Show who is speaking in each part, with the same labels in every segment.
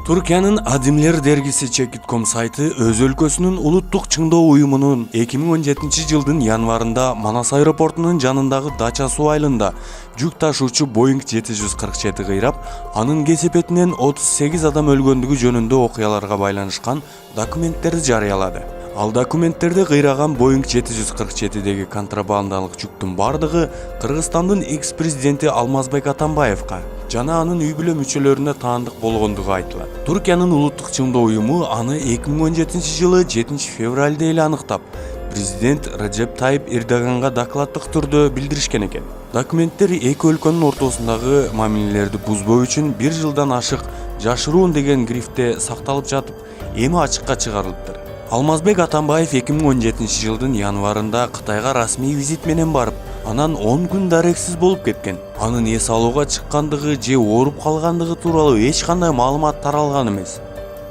Speaker 1: Түркиянын Адимлер дергиси Чекит.com сайты өз өлкөсүнүн улуттук чыңдоо уюмунун 2017 жылдын январында Манас аэропортунун жанындагы Дача суу айылында жүк ташуучу Boeing 747 кыйрап, анын кесепетинен 38 адам өлгөндүгү жөнүндө окуяларга байланышкан документтерди жарыялады. Ал документтерде кыйраган Boeing 747-деги контрабандалык жүктүн бардыгы Кыргызстандын экс-президенти Алмазбек Атамбаевка жана анын үй бүлө мүчөлөрүнө таандык болгондугу айтылат. Туркиянын улуттук чыңдоо уюму аны 2017 жылы 7 февралда эле аныктап, президент Реджеп Тайип Эрдоганга докладдык түрдө билдиришкен экен. Документтер эки өлкөнүн ортосундагы мамилелерди бузбоо үчүн 1 жылдан ашык жашыруун деген грифте сакталып жатып, эми ачыкка чыгарылыптыр. Алмазбек Атамбаев 2017 жылдын январында Кытайга расмий визит менен барып, анан 10 күн дарексиз болуп кеткен. Анын эс алууга чыккандыгы же ооруп калгандыгы тууралуу эч кандай маалымат таралган эмес.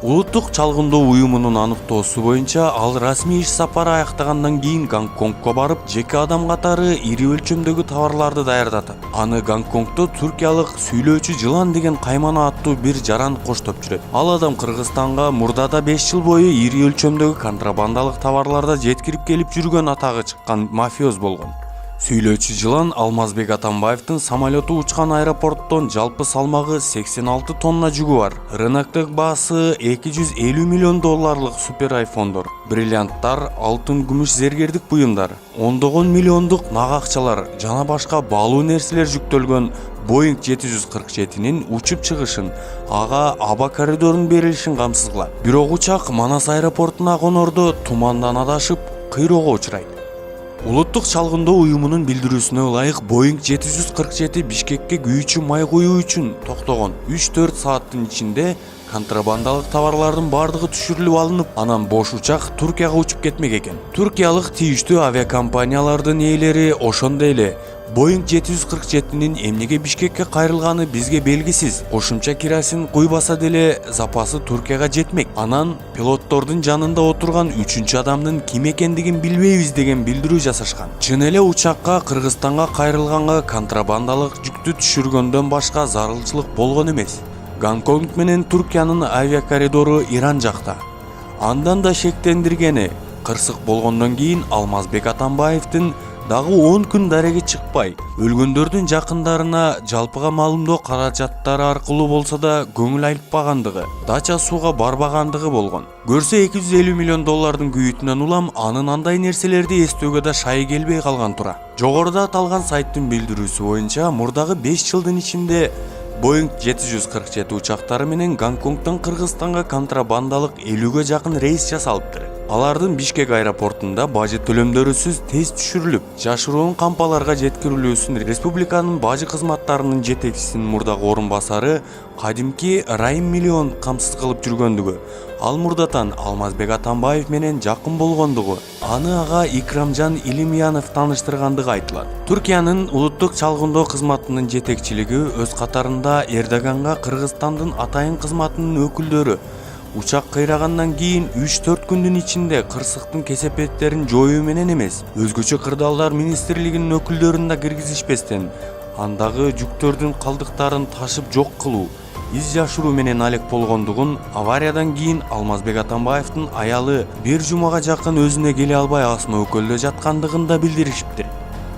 Speaker 1: Улуттук чалгындоо уюмунун аныктоосу боюнча, ал расмий иш сапары аяктагандан кийин Гонконгко барып, жеке адам катары ири өлчөмдөгү товарларды даярдатат. Аны Гонконгдо туркиялык сүйлөөчү жылан деген каймана аттуу бир жаран коштоп жүрөт. Ал адам Кыргызстанга мурдада 5 жыл бою ири өлчөмдөгү контрабандалык товарларды жеткирип келип жүргөн атагы чыккан мафиоз болгон. Сүйлөөчү жылан Алмазбек Атамбаевдин самолету учкан аэропорттон жалпы салмагы 86 тонна жүгү бар. Рыноктук баасы 250 миллион долларлык супер айфондор, бриллианттар, алтын, күмүш зергердик буюмдар, ондогон миллиондук нак акчалар жана башка баалуу нерселер жүктөлгөн Boeing 747-нин учуп чыгышын, ага аба коридорунун берилишин камсыз кылат. Бирок учак Манас аэропортуна конордо тумандан адашып, кыйроого учурайт. Улуттук чалгындоо уюмунун билдирүүсүнө ылайык, Boeing 747 Бишкекке күйүүчү май куюу үчүн токтогон 3-4 сааттын ичинде контрабандалык товарлардын бардыгы түшүрүлүп алынып, анан бош учак Туркияга учуп кетмек экен. Туркиялык тийиштүү авиакомпаниялардын ээлери ошондой эле Boeing 747-нин эмнеге Бишкекке кайрылганы бизге белгисиз. Кошумча керосин куйбаса деле запасы Туркияга жетмек. Анан пилоттордун жанында отурган 3-чү адамдын ким экендигин билбейбиз деген билдирүү жасашкан. Чын эле учакка Кыргызстанга кайрылганга контрабандалык жүктү түшүргөндөн башка зарылчылык болгон эмес. Гонконг менен Туркиянын авиакоридору Иран жакта. Андан да шектендиргени, кырсык болгондон кийин Алмазбек Атамбаевдин дагы 10 күн дареги чыкпай, өлгөндөрдүн жакындарына жалпыга маалымдоо каражаттары аркылуу болсо да көңүл айтпагандыгы, Дача сууга барбагандыгы болгон. Көрсө 250 миллион доллардын күйүтүнөн улам анын андай нерселерди эстөөгө да шай келбей калган тура. Жогоруда аталган сайттын билдирүүсү боюнча, мурдагы 5 жылдын ичинде Boeing 747 учактары менен Гонконгдон Кыргызстанга контрабандалык 50ге жакын рейс жасалыптыр. Алардын Бишкек аэропортунда бажы төлөмдөрүсүз тез түшүрүлүп, жашыруун кампаларга жеткирилүүсүн республиканын бажы кызматтарынын жетекчисинин мурдагы орун басары кадимки Райым Миллион камсыз кылып жүргөндүгү, ал мурдатан Алмазбек Атамбаев менен жакын болгондугу, аны ага Икрамжан Илимьянов тааныштыргандыгы айтылат. Туркиянын улуттук чалгындоо кызматынын жетекчилиги өз катарында Эрдоганга Кыргызстандын атайын кызматынын өкүлдөрү учак кыйрагандан кийин 3-4 күндүн ичинде кырсыктын кесепеттерин жоюу менен эмес, өзгөчө кырдаалдар министрлигинин өкүлдөрүн да киргизишпестен, андагы жүктөрдүн калдыктарын ташып жок кылуу, из жашыруу менен алек болгондугун, авариядан кийин Алмазбек Атамбаевдин аялы 1 жумага жакын өзүнө келе албай асма өкөлдө жаткандыгын да билдиришиптир.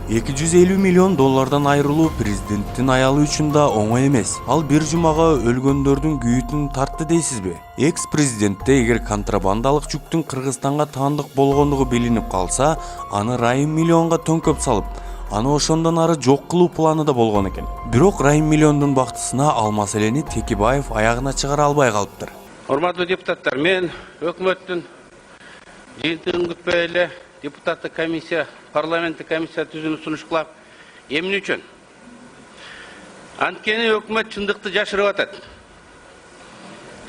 Speaker 1: 250 миллион доллардан айрылуу президенттин аялы үчүн да оңой эмес. Ал 1 жумага өлгөндөрдүн күйүтүн тартты дейсизби? Экс-президентте эгер контрабандалык жүктүн Кыргызстанга таандык болгондугу билинип калса, аны Райым Миллионго төңкөп салып, аны ошондон ары жок кылуу планы да болгон экен. Бирок Райым Миллиондун бактысына ал маселени Текебаев аягына чыгара албай калыптыр.
Speaker 2: Урматтуу депутаттар, мен өкмөттүн жыйынтыгын күтпөй эле депутаттык комиссия, парламенттик комиссия түзүүнү сунуш кылам. Эмне үчүн? Анткени өкмөт чындыкты жашырып атат.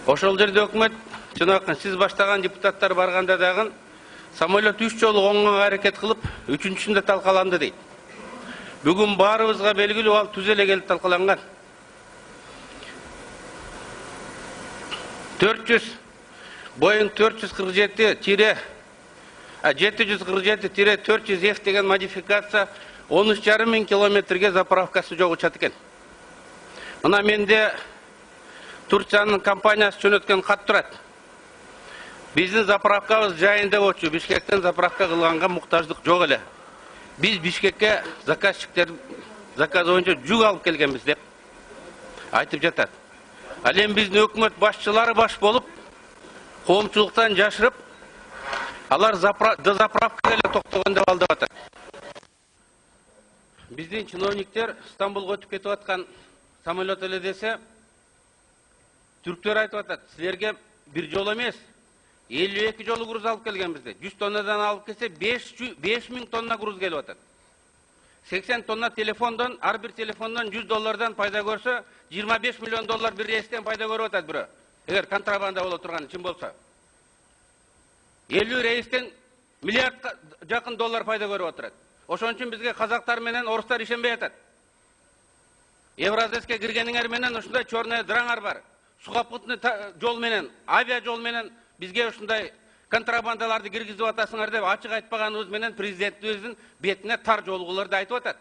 Speaker 2: Ошол жерде өкмөт, чынакы сиз баштаган депутаттар барганда дагы самолет 3 жолу конгонго аракет кылып, 3-үчүсүндө талкаланды дейт. Бүгүн баарыбызга белгилүү, ал түз эле келип талкаланган. 400 Boeing 747-400F деген модификация 13,5 километрге заправкасы жок учат экен. Мына менде Турциянын компаниясы жөнөткөн кат турат. Биздин заправкабыз жайында болчу, Бишкектен заправка кылганга муктаждык жок эле. Биз Бишкекке заказчиктер заказ боюнча жүк алып келгенбиз деп айтып жатат. Ал эми биздин өкмөт башчылары баш болуп, коомчулуктан жашырып, алар заправкага эле токтогон деп алдап атат. Биздин чиновниктер Стамбулга өтүп кетип аткан самолет эле десе, түрктөр айтып атат, силерге бир жолу эмес, 52 жолу груз алып келгенбиз деп. 100 тоннадан алып келсе 5000 тонна груз келип атат. 80 тонна телефондон, ар бир телефондон $100 пайда көрсө, 25 миллион доллар бир рейстен пайда көрүп атат бирөө. Эгер контрабанда боло турган чын болсо. 50 рейстен миллиардга жакын доллар пайда көрүп отурат. Ошон үчүн бизге казактар менен орустар ишенбей атат. Евразеске киргениңер менен ушундай чорный драңар бар. Сухопутный жол менен, авиа жол менен бизге ушундай контрабандаларды киргизип атасыңар деп ачык айтпаганыбыз менен президентибиздин бетине тар жолгуларды айтып атат.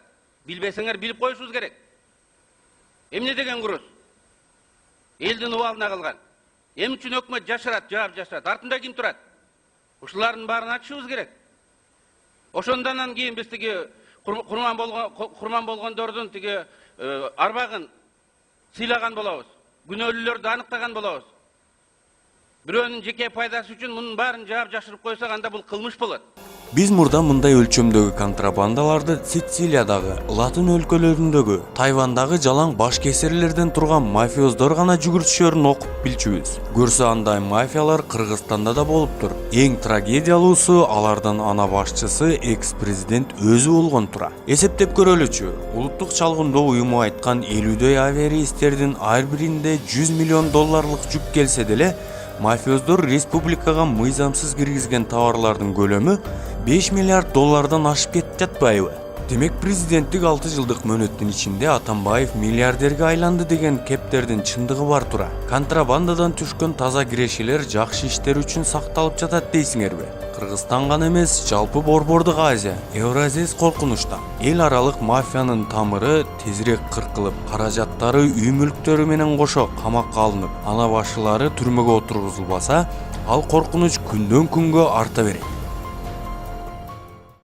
Speaker 2: Билбесеңер билип коюшубуз керек. Эмне деген груз? Элдин убалына калган. Эми үчүн өкмөт жашырат, жаап жашырат. Артында ким турат? Ушулардын баарын ачышыбыз керек. Ошондон кийин биз тиги курман болгондордун тиги арбагын сыйлаган болобуз. Күнөөлүүлөрдү аныктаган болобуз. Бирөөнүн жеке пайдасы үчүн мунун баарын жаап жашырып койсок, анда бул кылмыш болот.
Speaker 1: Биз мурда мындай өлчөмдөгү контрабандаларды Сицилиядагы, Латын өлкөлөрүндөгү, Тайвандагы жалаң баш кесирлерден турган мафиоздор гана жүгүртүшөрүн окуп билчүбүз. Көрсө андай мафиялар Кыргызстанда да болуптур. Эң трагедиялуусу алардын ана башчысы экс-президент өзү болгон тура. Эсептеп көрөлүчү, улуттук чалгындоо уюму айткан 50дөй авиарейстердин ар биринде $100 миллион жүк келсе деле, мафиоздор республикага мыйзамсыз киргизген товарлардын көлөмү $5 миллиард ашып кетип жатпайбы? Демек президенттик 6 жылдык мөөнөттүн ичинде Атамбаев миллиардерге айланды деген кептердин чындыгы бар тура. Контрабандадан түшкөн таза кирешелер жакшы иштер үчүн сакталып жатат дейсиңерби? Кыргызстан гана эмес, жалпы Борбордук Азия, Евразес коркунучта. Эл аралык мафиянын тамыры тезирээк кыркылып, каражаттары, үй мүлктөрү менен кошо камакка алынып, ана башчылары түрмөгө отургузулбаса, ал коркунуч күндөн күнгө арта берет.